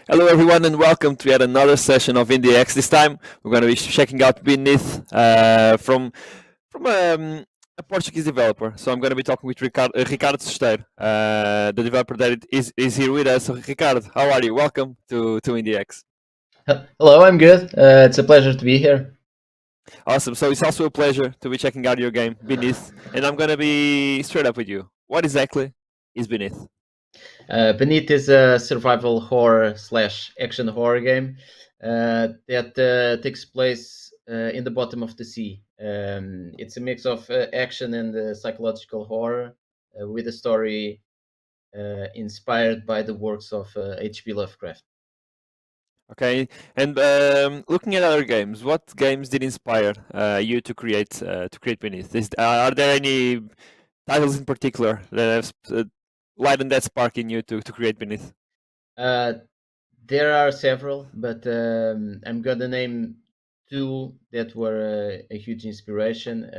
Hello everyone and welcome to yet another session of IndieX. This time we're going to be checking out Beneath from a Portuguese developer. So I'm going to be talking with Ricardo Cesteiro, the developer that is here with us. So Ricardo, how are you? Welcome to IndieX. Hello, I'm good. It's a pleasure to be here. Awesome. So it's also a pleasure to be checking out your game, Beneath. And I'm going to be straight up with you. What exactly is Beneath? Beneath is a survival horror / action horror game that takes place in the bottom of the sea. It's a mix of action and psychological horror with a story inspired by the works of H.P. Lovecraft. Okay, and looking at other games, what games did inspire you to create Beneath? Are there any titles in particular that have lightened that spark in you to create Beneath? There are several, but I'm gonna name two that were a huge inspiration.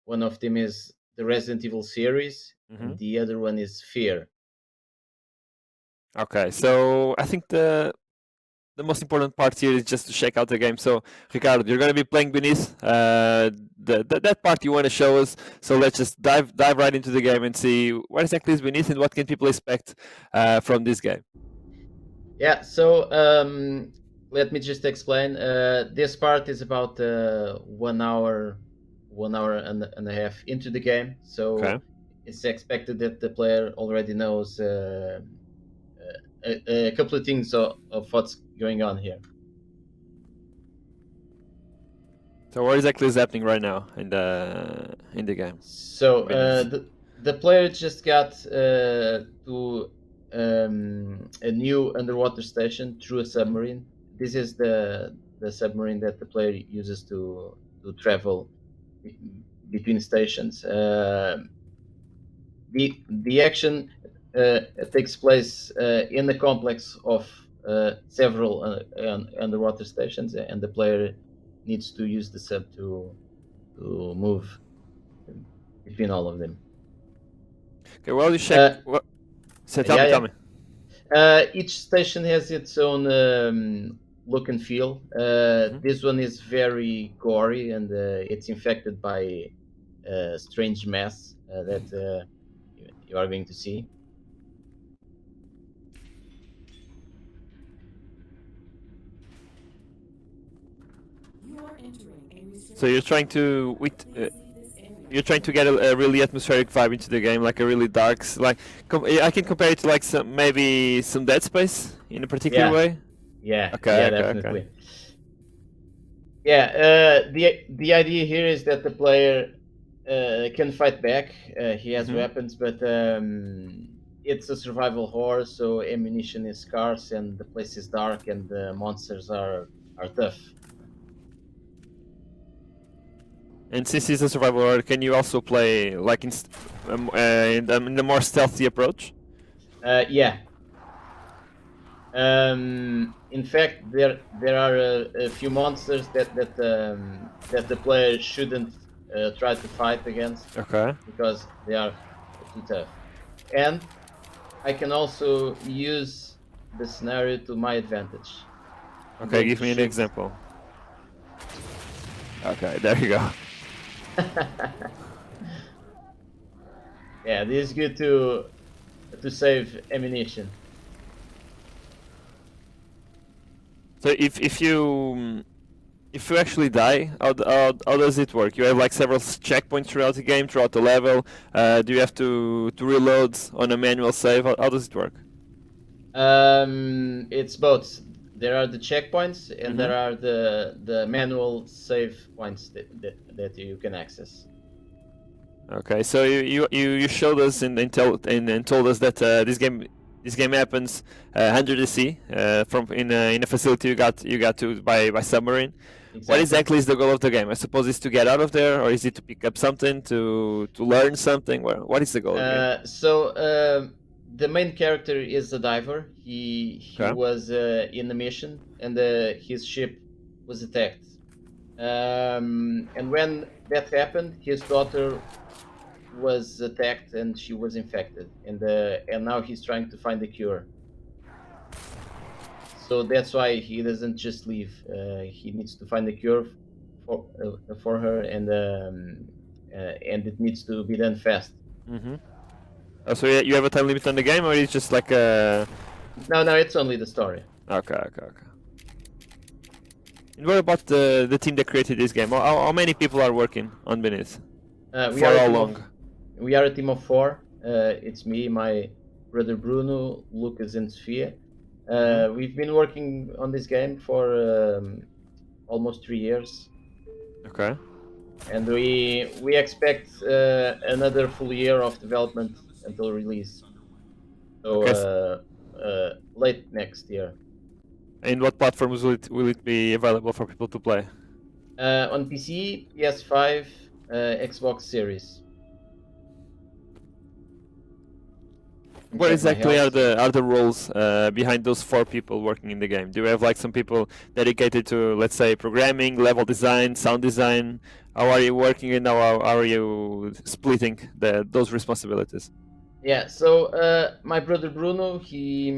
One of them is the Resident Evil series, and the other one is Fear. Okay, so I think the most important part here is just to check out the game. So, Ricardo, you're going to be playing Beneath. That part you want to show us. So let's just dive right into the game and see what exactly is Beneath and what can people expect from this game. Yeah. So let me just explain. This part is about 1 hour, 1 hour and a half into the game. So Okay. it's expected that the player already knows a couple of things of what's going on here. So what exactly is happening right now in the game? So the player just got to a new underwater station through a submarine. This is the submarine that the player uses to travel between stations. The action takes place in the complex of several underwater stations, and the player needs to use the sub to move between all of them. Okay, well, you check. So tell me. Each station has its own look and feel. This one is very gory, and it's infected by strange mess that you are going to see. So you're trying to get a really atmospheric vibe into the game, like a really dark, I can compare it to like maybe some Dead Space in a particular way. Yeah. Okay. Definitely. Yeah. The idea here is that the player can fight back. He has weapons, but it's a survival horror, so ammunition is scarce, and the place is dark, and the monsters are tough. And since it's a survival horror, can you also play like in the more stealthy approach? Yeah. In fact, there are a few monsters that the player shouldn't try to fight against. Okay. Because they are too tough. And I can also use the scenario to my advantage. Okay, give me an example. Okay, there you go. Yeah, this is good to save ammunition. So if you actually die, how does it work? You have like several checkpoints throughout the game, throughout the level. Do you have to reload on a manual save? How does it work? It's both. There are the checkpoints, and there are the manual save points that you can access. Okay, so you showed us and told us that this game happens under the sea from in a facility you got to by submarine. What exactly is the goal of the game? I suppose it's to get out of there, or is it to pick up something, to learn something? What is the goal of the game? So the main character is a diver. He Okay. was in a mission, and his ship was attacked. And when that happened, his daughter was attacked and she was infected, and now he's trying to find a cure. So that's why he doesn't just leave. He needs to find a cure for her, and it needs to be done fast. Mm-hmm. Oh, so you have a time limit on the game, or it's just like a... No, it's only the story. Okay. And what about the team that created this game? How many people are working on Beneath? For how long? We are a team of 4. It's me, my brother Bruno, Lucas, and Sofia. We've been working on this game for almost 3 years. Okay. And we expect another full year of development until release. So okay. Late next year. And what platforms will it be available for people to play? On PC, PS5, Xbox Series. What exactly are the roles behind those 4 people working in the game? Do you have like some people dedicated to, let's say, programming, level design, sound design? How are you working, and how are you splitting those responsibilities? Yeah, so my brother Bruno, he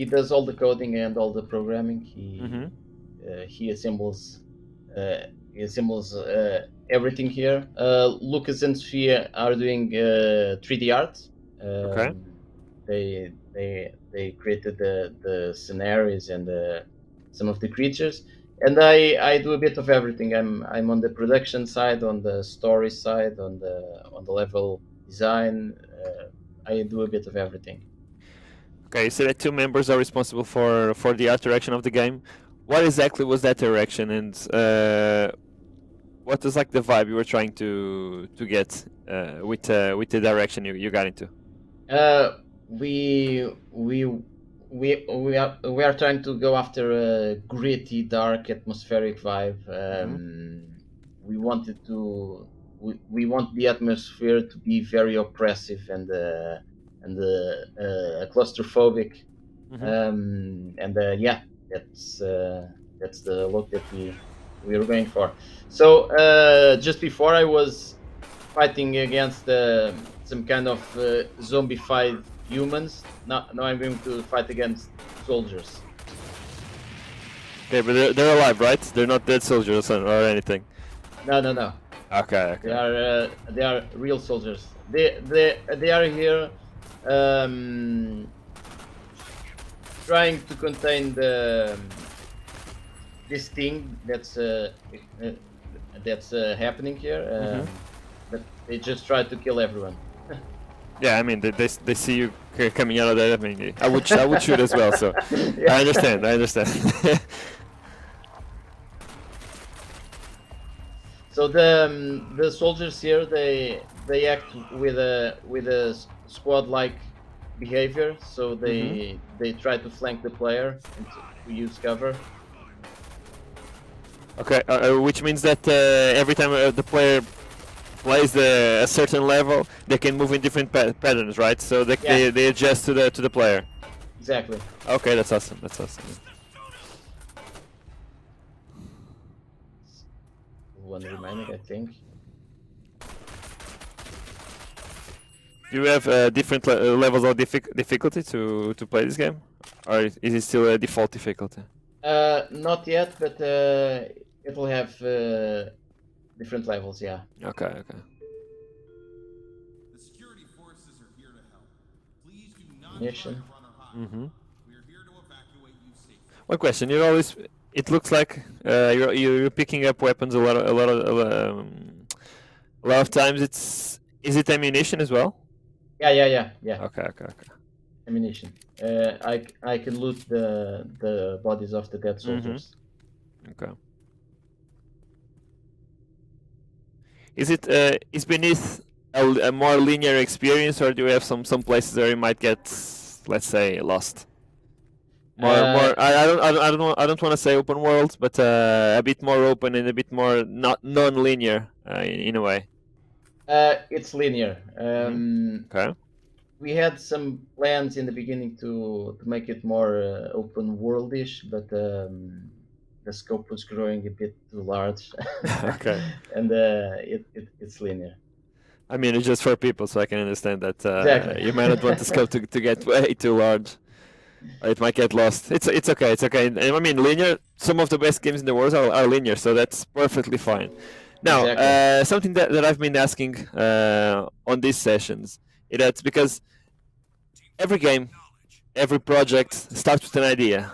does all the coding and all the programming. He assembles everything here. Lucas and Sofia are doing 3D art. Okay. They created the scenarios and some of the creatures, and I do a bit of everything. I'm on the production side, on the story side, on the level design. I do a bit of everything. Okay, so that 2 members are responsible for the art direction of the game. What exactly was that direction, and what was like the vibe you were trying to get with the direction you got into? We are trying to go after a gritty, dark, atmospheric vibe. We want the atmosphere to be very oppressive and claustrophobic. Yeah, that's the look that we were going for. So just before I was fighting against some kind of zombified humans. Now I'm going to fight against soldiers. Okay, but they're alive, right? They're not dead soldiers or anything. No. Okay. They are real soldiers. They are here trying to contain this thing that's happening here. But they just try to kill everyone. Yeah, I mean they see you coming out of there. I mean, I would shoot as well. So yeah. I understand. So the soldiers here they act with a squad-like behavior. So they try to flank the player and to use cover. Okay, which means that every time the player plays a certain level, they can move in different patterns, right? So they adjust to the player. Exactly. Okay, that's awesome. One remaining, I think. Do you have different levels of difficulty to play this game, or is it still a default difficulty? Not yet, but it will have different levels, yeah. Okay. The security forces are here to help. Please do not Mission. try to run or hide. We are here to evacuate you safely. One question: it looks like you're picking up weapons a lot of times. Is it ammunition as well? Yeah. Okay. Ammunition. I can loot the bodies of the dead soldiers. Okay. Is it is Beneath a more linear experience, or do you have some places where you might get, let's say, lost? More. I don't want to say open world, but a bit more open and a bit more not non-linear in a way. It's linear. Okay. We had some plans in the beginning to make it more open worldish, but the scope was growing a bit too large. Okay. And it's linear. I mean, it's just for people, so I can understand that Exactly. you might not want the scope to get way too large. It might get lost. It's okay. It's okay. And I mean, linear. Some of the best games in the world are linear, so that's perfectly fine. Now, Exactly. something that I've been asking on these sessions is that because every game, every project starts with an idea.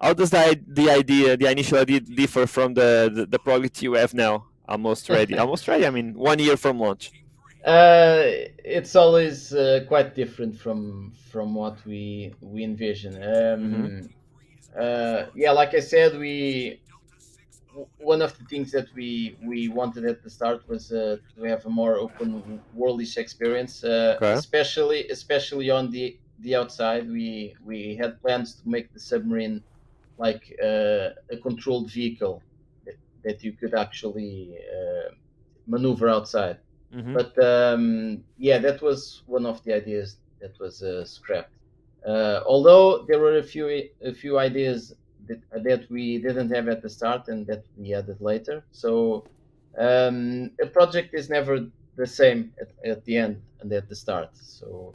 How does the initial idea differ from the project you have now? Almost ready. Almost ready. I mean, 1 year from launch. It's always quite different from what we envision. Yeah, like I said, one of the things that we wanted at the start was to have a more open worldish experience, Okay. especially on the outside. We had plans to make the submarine like a controlled vehicle that you could actually maneuver outside. Mm-hmm. But yeah, that was one of the ideas that was scrapped. Although there were a few ideas that we didn't have at the start and that we added later. So a project is never the same at the end and at the start. So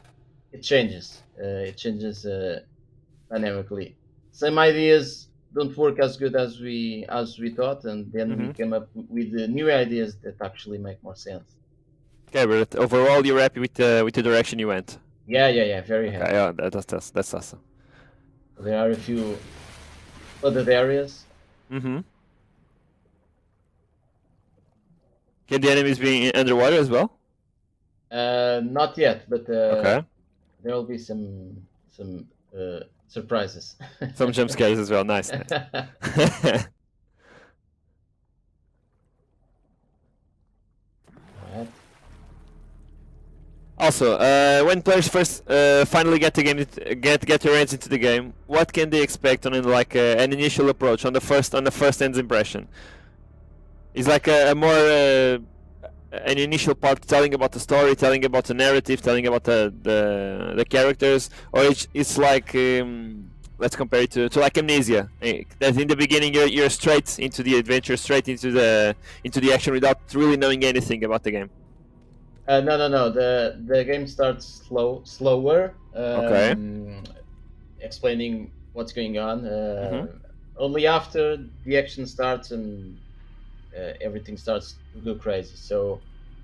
it changes. It changes dynamically. Some ideas don't work as good as we thought, and then we came up with the new ideas that actually make more sense. Okay, but overall, you're happy with the direction you went. Yeah. Very happy. Okay, yeah, that's awesome. There are a few other areas. Mm-hmm. Can the enemies be underwater as well? Not yet, but Okay. there will be some surprises. Some jump scares as well. Nice. Nice. Alright. Also, when players first finally get the game, get their hands into the game, what can they expect on like an initial approach on the first hands impression? Is like a more an initial part telling about the story, telling about the narrative, telling about the characters, or it's like let's compare it to like Amnesia. That in the beginning you're straight into the adventure, straight into the action without really knowing anything about the game. No. The game starts slower. Okay. Explaining what's going on. Mhm. Only after the action starts and everything starts to go crazy. So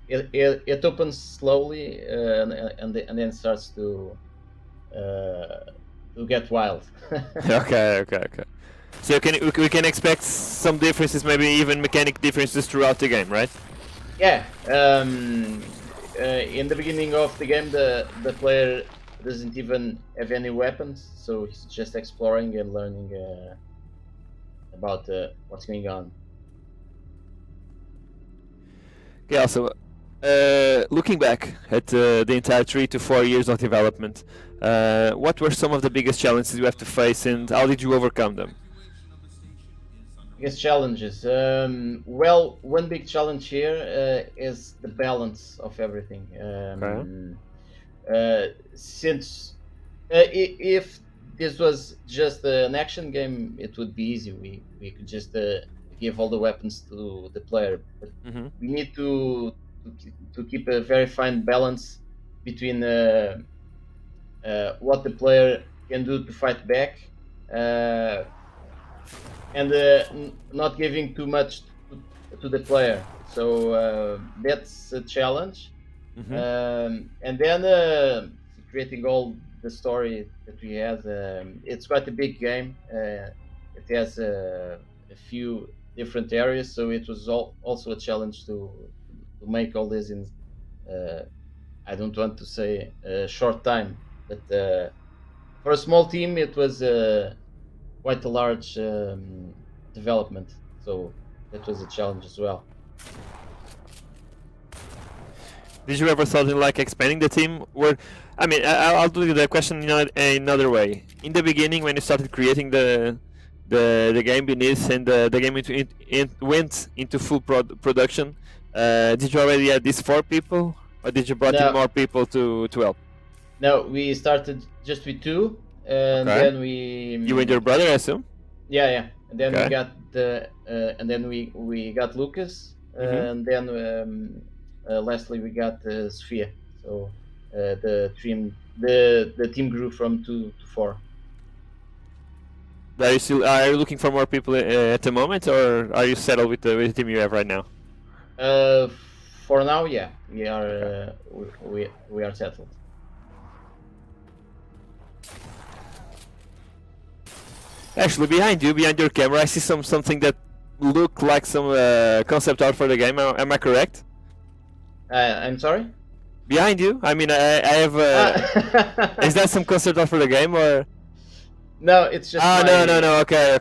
it opens slowly and then starts to get wild. Okay. So we can expect some differences, maybe even mechanic differences throughout the game, right? Yeah. In the beginning of the game, the player doesn't even have any weapons, so he's just exploring and learning about what's going on. Yeah. So, looking back at the entire 3 to 4 years of development, what were some of the biggest challenges you have to face, and how did you overcome them? Biggest challenges. Well, one big challenge here is the balance of everything. Since if this was just an action game, it would be easy. We could just give all the weapons to the player, but we need to keep a very fine balance between what the player can do to fight back and not giving too much to the player. So that's a challenge. And then creating all the story that we have. It's quite a big game. It has a few different areas, so it was also a challenge to make all this in. I don't want to say a short time, but for a small team, it was quite a large development. So that was a challenge as well. Did you ever thought in like expanding the team? Where, I mean, I'll do the question in another way. In the beginning, when you started creating the game beneath and the game went into full production, did you already have these 4 people, or did you brought in No. more people to help? No, we started just with 2, and Okay. then we. You and your brother, I assume. Yeah, yeah. And then Okay. we got and then we got Lucas, and then lastly we got Sophia. So the team grew from 2 to 4. Are you looking for more people at the moment, or are you settled with the team you have right now? For now, yeah, we are we are settled. Actually, behind your camera, I see something that look like some concept art for the game. Am I correct? I'm sorry. Behind you? I mean, I have. Is that some concept art for the game, or? No, it's just. Ah, my... no. Okay.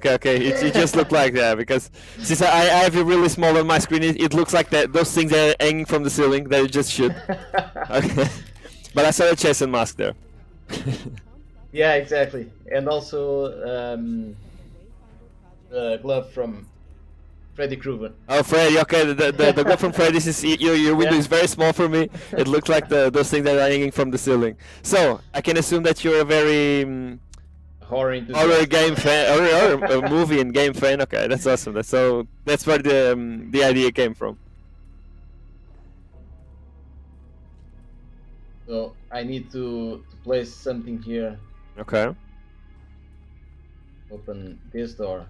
It just looked like that because since I have it really small on my screen, it looks like that those things are hanging from the ceiling that you just shoot. Okay. But I saw a Jason mask there. Yeah, exactly, and also the glove from Freddy Krueger. Oh, Freddy. Okay, the glove from Freddy is your window Yeah. is very small for me. It looked like those things that are hanging from the ceiling. So I can assume that you're a very Horror game fan, or a movie and game fan. Okay, that's awesome. That's where the idea came from. So I need to place something here. Okay. Open this door.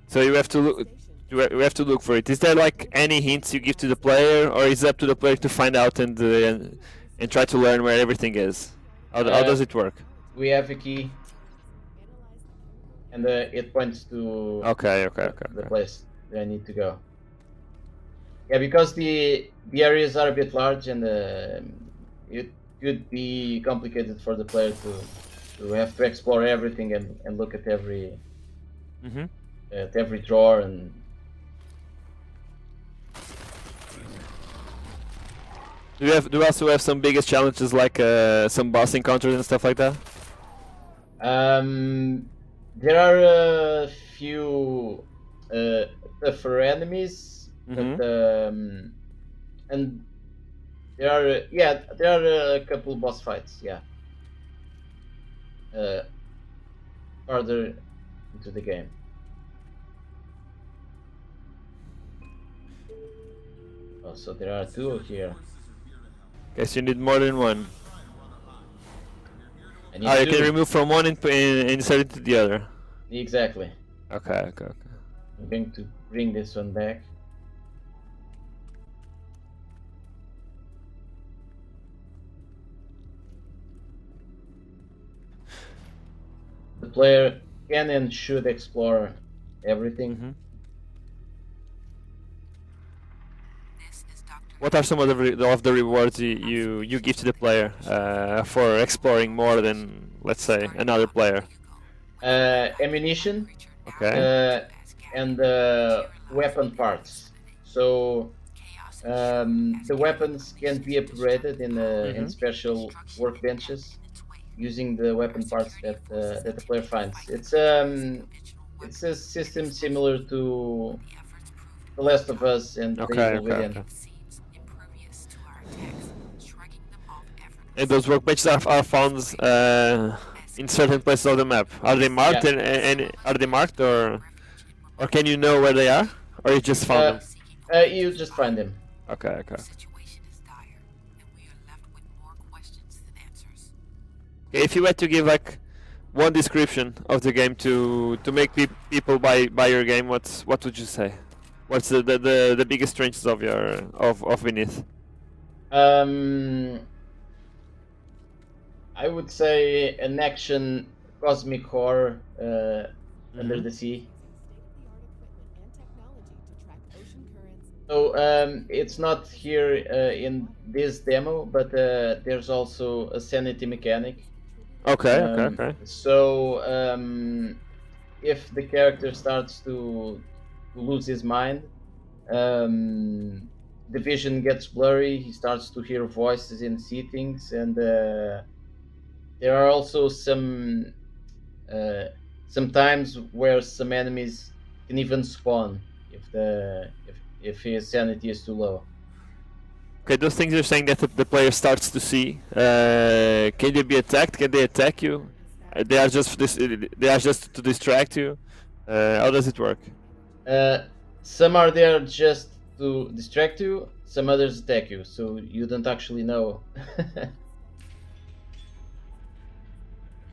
So you have to look. You have to look for it. Is there like any hints you give to the player, or is it up to the player to find out and try to learn where everything is? How does it work? We have a key, and it points to Okay. the place that I need to go. Yeah, because the areas are a bit large, and it could be complicated for the player to have to explore everything and look at every drawer and. Do you also have some biggest challenges like some boss encounters and stuff like that? There are a few tougher enemies, but and there are a couple boss fights. Yeah, farther into the game. Oh, so there are 2 here. Guess you need more than one. I need You 2. can remove from one and insert it to the other. Exactly. Okay. I'm going to bring this one back. The player can and should explore everything. What are some of the rewards you give to the player for exploring more than, let's say, another player? Ammunition. Okay. And weapon parts. So the weapons can be upgraded in special workbenches using the weapon parts that the player finds. It's a system similar to The Last of Us and The Evil Within. And those workbenches are found in certain places of the map. Are they marked? Yeah. And are they marked, or can you know where they are, or you just found them? You just find them. Okay. If you had to give like one description of the game to make people buy your game, what would you say? What's the biggest strengths of your of Beneath? I would say an action cosmic horror under the sea. So it's not here in this demo, but there's also a sanity mechanic. Okay. So if the character starts to lose his mind, the vision gets blurry. He starts to hear voices and see things, and there are also some times where some enemies can even spawn if his sanity is too low. Okay, those things you're saying that the player starts to see. Can they be attacked? Can they attack you? They are just they are just to distract you. How does it work? Some are there just to distract you. Some others attack you, so you don't actually know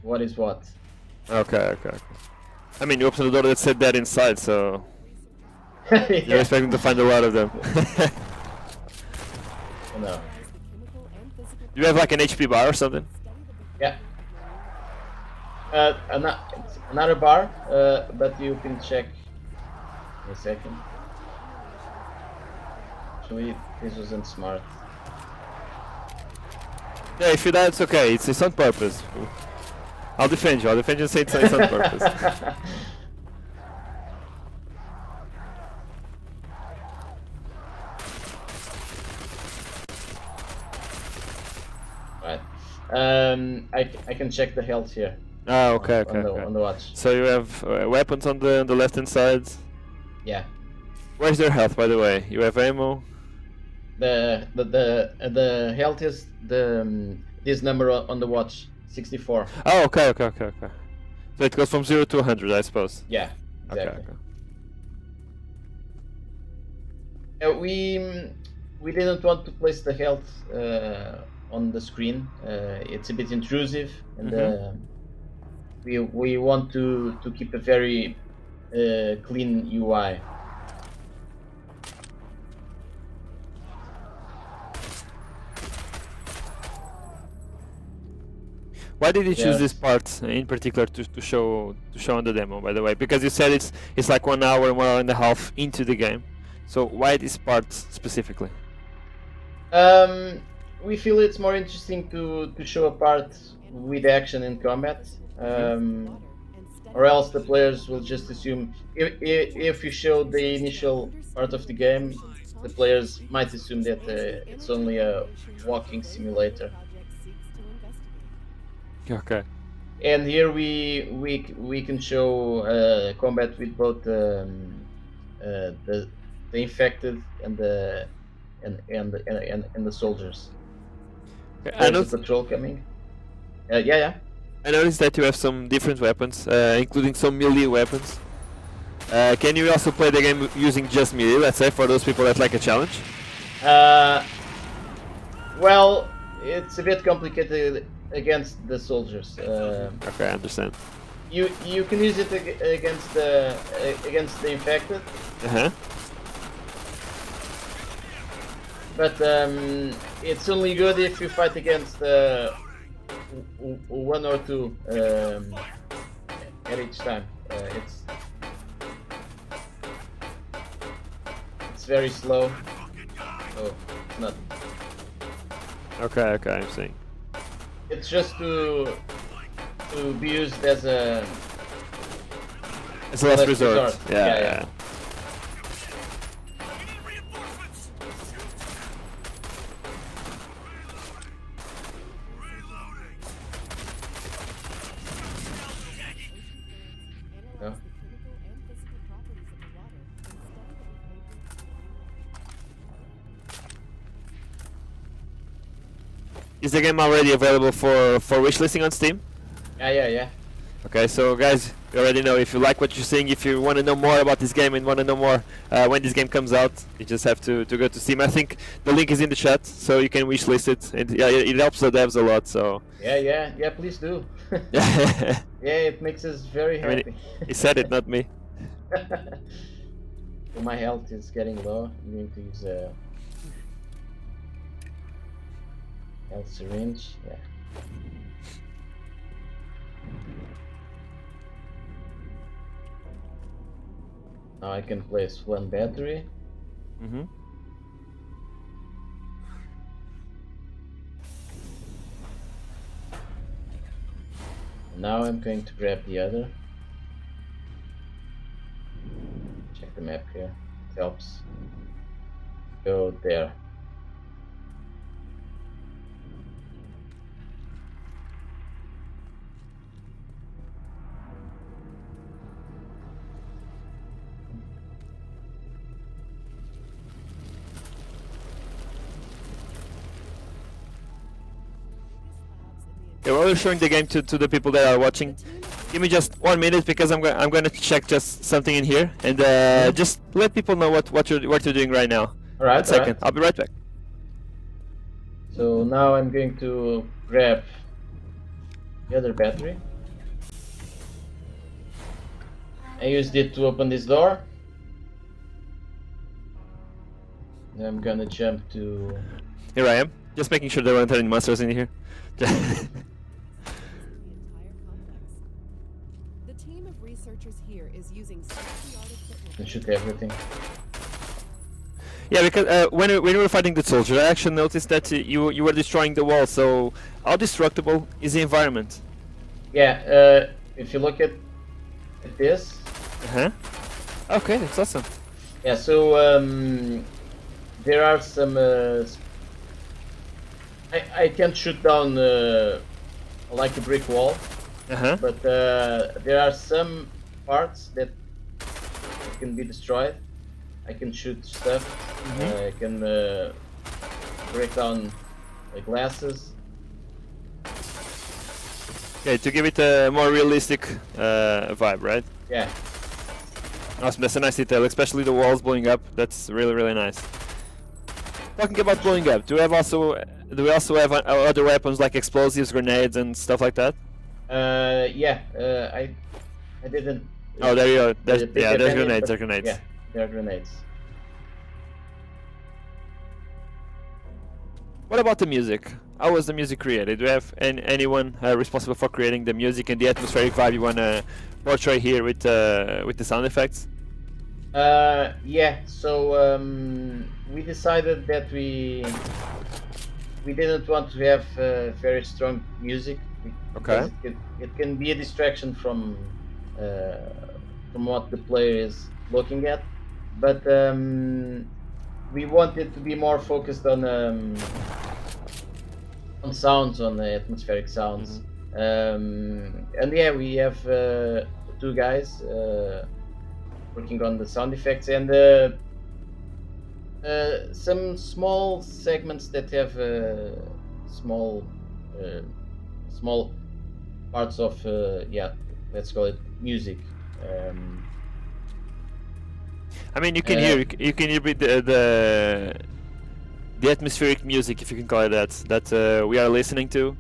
what is what. Okay. I mean, you opened the door that said that inside, so you're Yeah. expecting to find a lot of them. No. You have like an HP bar or something? Yeah. Another bar, but you can check in a second. Actually, this wasn't smart. Yeah, if you die, it's okay. It's on purpose. I'll defend you. And say it's on purpose. Right. I can check the health here. Ah, okay. On the watch. So you have weapons on the left hand side. Yeah. Where's your health, by the way? You have ammo. The health is this number on the watch, 64. Oh, okay. So it goes from 0 to 100, I suppose. Yeah. Exactly. Okay. We didn't want to place the health on the screen. It's a bit intrusive, and we want to keep a very clean UI. Why did you choose Yes. this part in particular to show on the demo? By the way, because you said it's like 1 hour, 1 hour and a half into the game. So why this part specifically? We feel it's more interesting to show a part with action and combat, or else the players will just assume if you show the initial part of the game, the players might assume that it's only a walking simulator. Okay. And here we can show combat with both the infected and the soldiers. Okay, There's a patrol coming. Yeah. I noticed that you have some different weapons, including some melee weapons. Can you also play the game using just melee, let's say, for those people that like a challenge? Well, it's a bit complicated against the soldiers. Okay, I understand. You can use it against the infected, but it's only good if you fight against one or two at each time. It's very slow. Oh, it's not. Okay, I'm seeing. It's just to be used as a last resort. Yeah. No? Is the game already available for wishlisting on Steam? Yeah. Okay, so guys, you already know, if you like what you're seeing, if you want to know more about this game and want to know more when this game comes out, you just have to go to Steam. I think the link is in the chat, so you can wishlist it, and yeah, it helps the devs a lot. So Yeah, please do. yeah, It makes us very I mean, happy. he said it, not me. My health is getting low. I'm going to use a health syringe. Yeah. Now I can place one battery. Now I'm going to grab the other. check the map here. It helps. Go there. Yeah, while we're showing the game to the people that are watching, give me just 1 minute because I'm going to check just something in here and just let people know what you're doing right now. All right. 1 second. All right. I'll be right back. So now I'm going to grab the other battery. I used it to open this door. Then I'm gonna jump to. Here I am. Just making sure there aren't any monsters in here. The entire complex. The team of researchers here is using state-of-the-art equipment. And shoot everything. Yeah, because when we were fighting the soldier, I actually noticed that you were destroying the wall. So how destructible is the environment? Yeah, if you look at this. Okay, that's awesome. Yeah, so there are some. I can't shoot down like a brick wall, but there are some parts that can be destroyed. I can shoot stuff. I can break down glasses. Okay, to give it a more realistic vibe, right? Yeah. Awesome, that's a nice detail, especially the walls blowing up. That's really, really nice. Talking about blowing up, do we also have other weapons like explosives, grenades, and stuff like that? Yeah. I didn't. Oh, there you go. There's there's grenades. There's grenades. Yeah, there are grenades. What about the music? How was the music created? Do you have anyone responsible for creating the music and the atmospheric vibe you wanna portray here with the sound effects? Yeah. So we decided that we didn't want to have very strong music. Okay. It can be a distraction from what the player is looking at, but we wanted to be more focused on sounds, on the atmospheric sounds. And yeah, we have 2 guys working on the sound effects and some small segments that have small parts of yeah, let's call it music. I mean, you can hear the atmospheric music, if you can call it that we are listening to.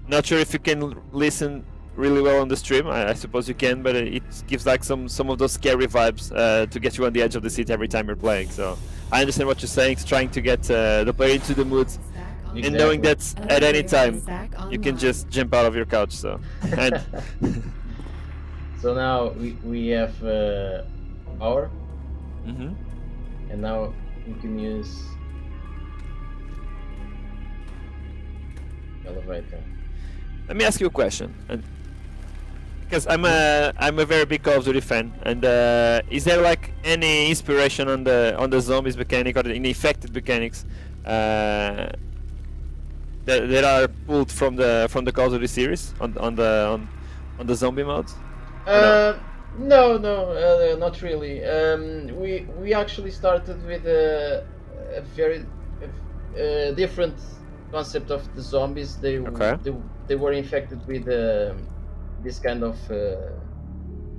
Not sure if you can listen really well on the stream. I suppose you can, but it gives like some of those scary vibes to get you on the edge of the seat every time you're playing. So I understand what you're saying. It's trying to get the player into the mood, and knowing that at any time you can just jump out of your couch. So and so now we have power, and now we can use elevator. let me ask you a question, because I'm a very big Call of Duty fan, and is there like any inspiration on the zombies mechanic or the infected mechanics that are pulled from the Call of Duty series on the zombie modes? No, not really. We actually started with a very different concept of the zombies. They were infected with this kind of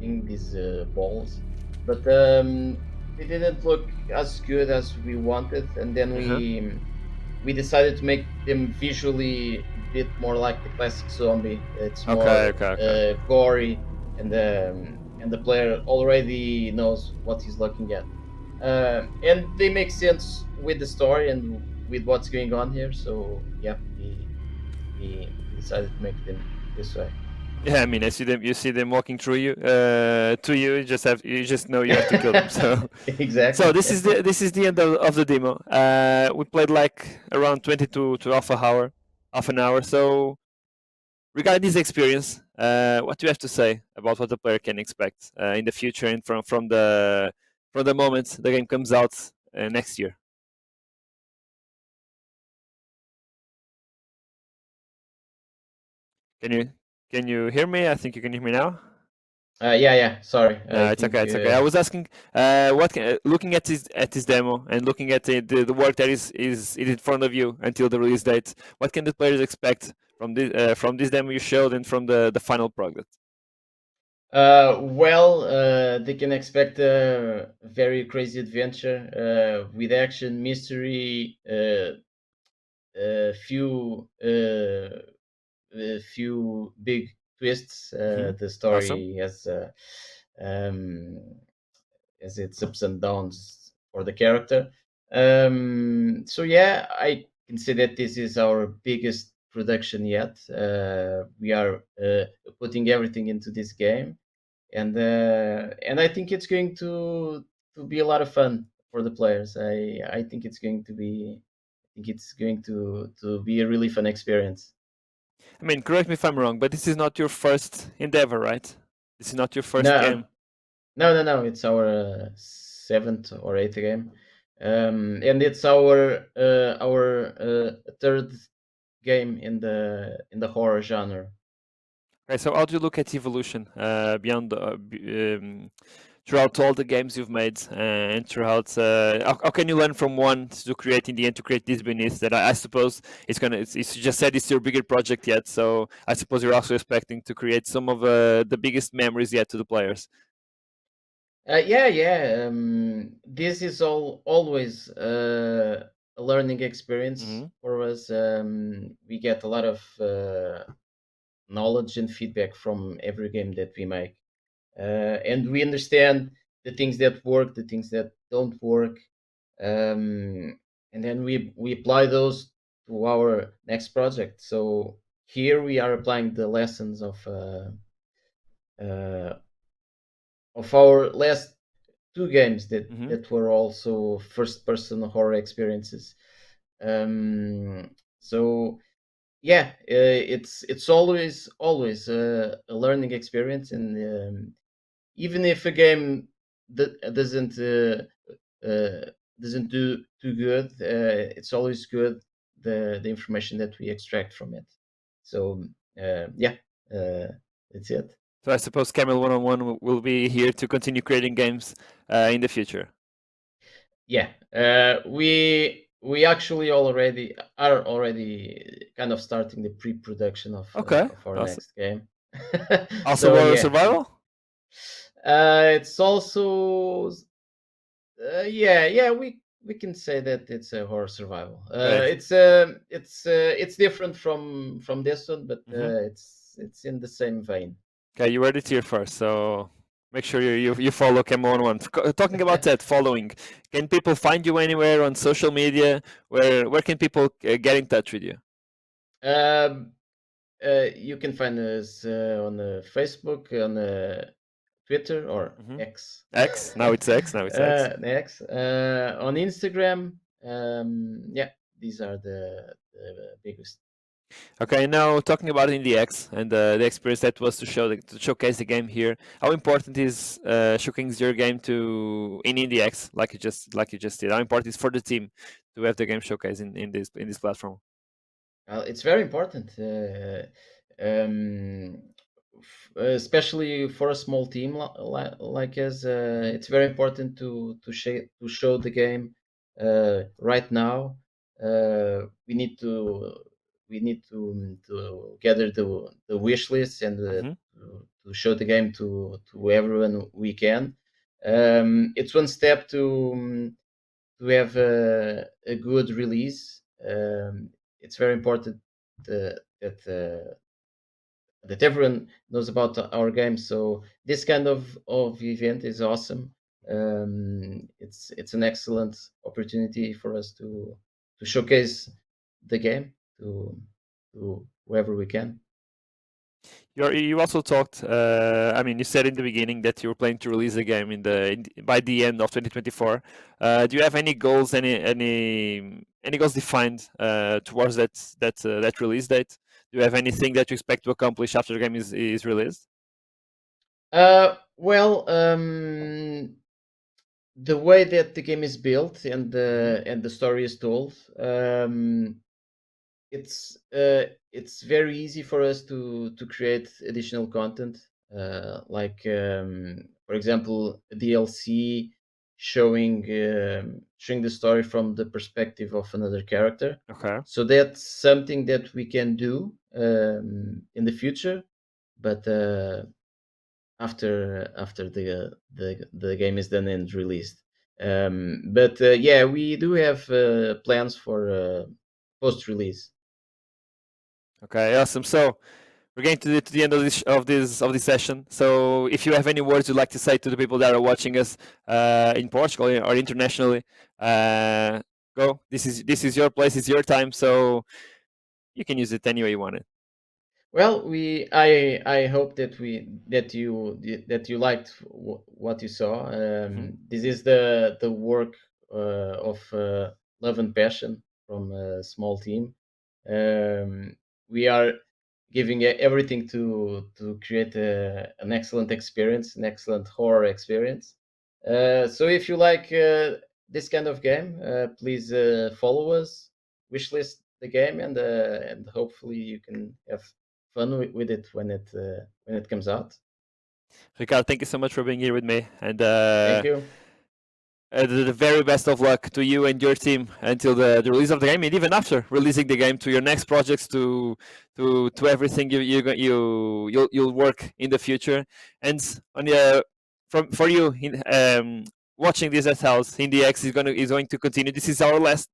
thing, these balls, but they didn't look as good as we wanted, and then we decided to make them visually a bit more like the classic zombie. It's more gory, and the player already knows what he's looking at, and they make sense with the story and with what's going on here. So yeah, we decided to make them this way. Yeah, I mean, you see them walking through you, to you. You just know you have to kill them. So exactly. So this is the end of the demo. We played like around 20 to half an hour. So regarding this experience, what do you have to say about what the player can expect in the future and from the from the moment the game comes out next year? Can you hear me? I think you can hear me now. Yeah. Sorry. No, I it's think. okay. It's okay. I was asking, looking at this demo and looking at the work that is in front of you until the release date. What can the players expect from this demo you showed and from the final product? They can expect a very crazy adventure with action, mystery, a few big twists. The Awesome. story um, has its ups and downs for the character. So yeah, I can say that this is our biggest production yet. We are putting everything into this game, and I think it's going to be a lot of fun for the players. I think it's going to be. I think it's going to be a really fun experience. I mean, correct me if I'm wrong, but this is not your first endeavor, right? This is not your first No, game. no. It's our seventh or eighth game, and it's our third game in the horror genre. Okay, so how do you look at evolution beyond throughout all the games you've made and throughout how can you learn from one to create in the end to create this beneath that I suppose it's you just said it's your bigger project yet, so I suppose you're also expecting to create some of the biggest memories yet to the players. Yeah. This is always a learning experience Hmm. for us. We get a lot of knowledge and feedback from every game that we make, and we understand the things that work, the things that don't work, and then we apply those to our next project. So here we are applying the lessons uh, of our last two games Hmm. that were also first person horror experiences. So yeah, it's always a learning experience, and even if a game uh, doesn't do too good, it's always good the information that we extract from it. So yeah, that's it. So I suppose Camel 101 will be here to continue creating games in the future. Yeah, we actually already kind of starting the pre-production Okay, of our awesome. next game. Also So horror yeah, survival. it's also yeah we can say that it's a horror survival. Right. It's different from this one, but Hmm. it's in the same vein. Okay, you heard it here first, so make sure you follow Cam101. Talking about that, following, can people find you anywhere on social media? Where can people get in touch with you? um, you can find us on Facebook, on Twitter or Hmm. X. X. Now it's X. Now it's X. X on Instagram. Yeah, these are the biggest. Okay, now talking about Indie X and the experience that was to showcase the game here. How important is showcasing your game to in Indie X, like you just did? How important is for the team to have the game showcase in this platform? It's very important, um, especially for a small team like us. Hmm. It's very important to show the game right now. We need to gather the wish list and Hmm. to show the game to everyone we can. It's one step to have a good release. It's very important that everyone knows about our game. So this kind of event is awesome. It's an excellent opportunity for us to showcase the game to whoever we can. You also talked. I mean, you said in the beginning that you were planning to release the game by the end of 2024. Do you have any goals? Any goals defined towards that release date? Do you have anything that you expect to accomplish after the game is released? Well, the way that the game is built and the story is told, it's very easy for us to create additional content, like for example a DLC showing the story from the perspective of another character. Okay. So that's something that we can do in the future, but after the game is done and released. But yeah, we do have plans for post release. Okay, awesome. So we're getting to the end of this session. So if you have any words you'd like to say to the people that are watching us in Portugal or internationally, go. This is your place. It's your time. So you can use it any way you want it. Well, I hope that you liked what you saw. This is the work of love and passion from a small team. We are giving everything to create an excellent experience, an excellent horror experience. So if you like this kind of game, please follow us, wishlist the game, and hopefully you can have fun with it when it comes out. Ricardo, thank you so much for being here with me, and Thank you. the very best of luck to you and your team until the release of the game, and even after releasing the game, to your next projects, to everything you'll work in the future. And on for you watching this at house, IndieX is going to continue. This is our last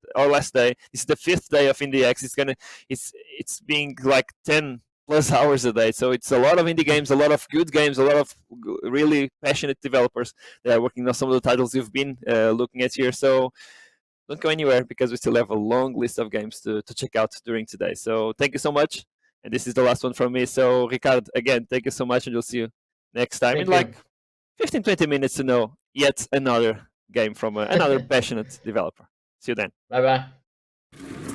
day. This is the 5th day of IndieX. It's being like 10 plus hours a day. So it's a lot of indie games, a lot of good games, a lot of really passionate developers that are working on some of the titles you've been looking at here. So don't go anywhere, because we still have a long list of games to check out during today. So thank you so much. And this is the last one from me. So Ricardo, again, thank you so much, and we'll see you next time Thank in you. like 15-20 minutes to know yet another game from another passionate developer. See you then. Bye bye.